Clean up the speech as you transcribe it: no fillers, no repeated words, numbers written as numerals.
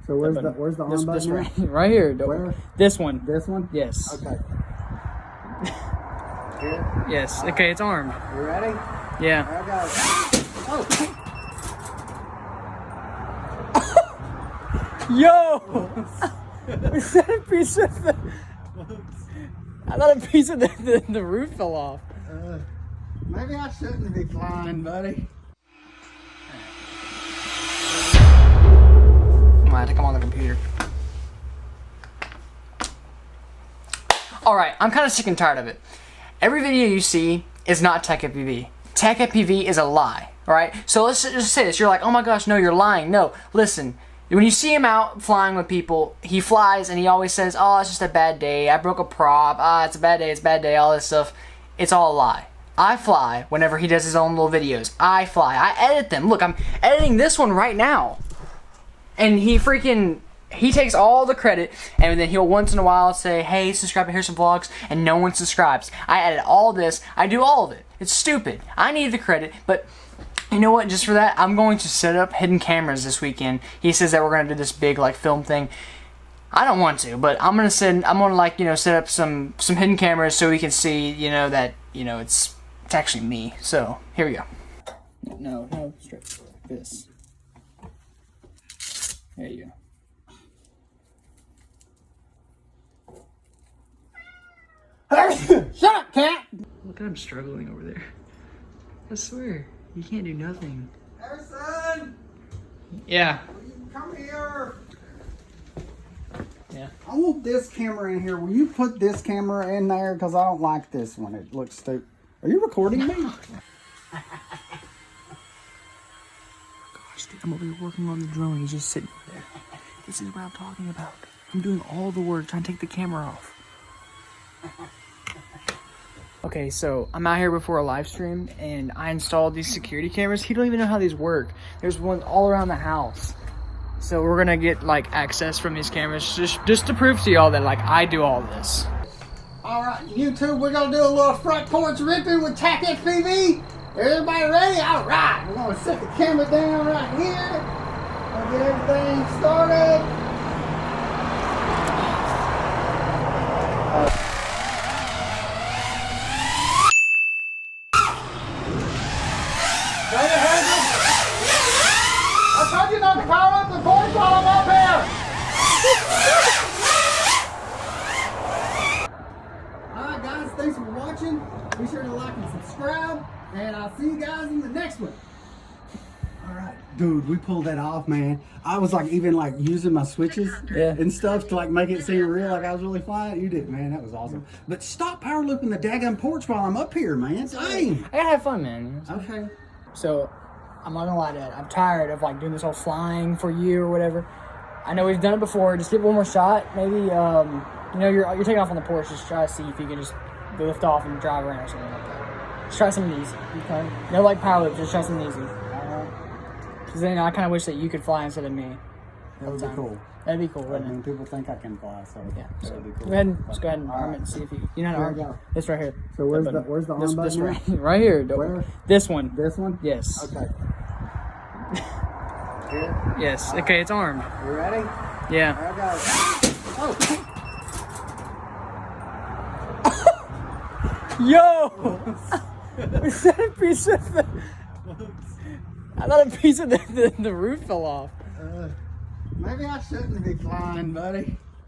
So where's the arm button? Right here. Where? This one. This one? Yes. Okay. Here? Yes. Okay, it's armed. You ready? Yeah. I got it. Oh! Yo! Is that a piece of the... I thought a piece of the roof fell off. Maybe I shouldn't be flying, buddy. I think I'm on the computer. Alright, I'm kind of sick and tired of it. Every video you see is not TAQ FPV. TAQ FPV is a lie, alright? So let's just say this. You're like, oh my gosh, no, you're lying. No, listen. When you see him out flying with people, he flies and he always says, oh, it's just a bad day. I broke a prop. It's a bad day, all this stuff. It's all a lie. I fly whenever he does his own little videos. I fly. I edit them. Look, I'm editing this one right now. And he takes all the credit, and then he'll once in a while say, hey, subscribe and here's some vlogs, and no one subscribes. I edit all this. I do all of it. It's stupid. I need the credit, but you know what? Just for that, I'm going to set up hidden cameras this weekend. He says that we're going to do this big, like, film thing. I don't want to, but I'm going to, like, you know, set up some hidden cameras so we can see, you know, that, you know, it's actually me. So, here we go. No, straight like this. There you go. Shut up, cat! Look at him struggling over there. I swear, you can't do nothing. Harrison! Yeah. Will you come here? Yeah. I want this camera in here. Will you put this camera in there? Because I don't like this one. It looks stupid. Are you recording me? Gosh, dude, I'm over here working on the drone. He's just sitting there. This is what I'm talking about. I'm doing all the work, trying to take the camera off. Okay, so I'm out here before a live stream, and I installed these security cameras. He don't even know how these work. There's ones all around the house. So we're gonna get like access from these cameras just to prove to y'all that like I do all this. All right, YouTube, we're gonna do a little front porch ripping with TAQ FPV. Everybody ready? All right, we're gonna set the camera down right here. Gonna get everything started. I told you not to power up the porch while I'm up here. Alright guys, thanks for watching. Be sure to like and subscribe, and I'll see you guys in the next one. Alright, dude, we pulled that off, man. I was like even like using my switches and stuff to like make it seem real, like I was really flying. You did, man. That was awesome. But stop power looping the daggone porch while I'm up here, man. Dang. I gotta have fun, man. Okay. So I'm not gonna lie, Dad. I'm tired of like doing this whole flying for you or whatever. I know we've done it before. Just give it one more shot. Maybe you know, you're taking off on the porch. Just try to see if you can just lift off and drive around or something like that. Just try something easy. Okay. No like power loop. Just try something easy. Because then I kind of wish that you could fly instead of me. That would be cool. That'd be cool, wouldn't I mean, people think I can fly, so yeah. that would be cool. Go ahead and arm it and see if you know how to arm it. This right here. So where's the arm button? This right here. Where? This one. This one? Yes. Okay. Here? Yes. Okay, it's armed. You ready? Yeah. I got it. Oh. Yo! Is that a piece of the... I thought a piece of the roof fell off. Maybe I shouldn't be flying, buddy.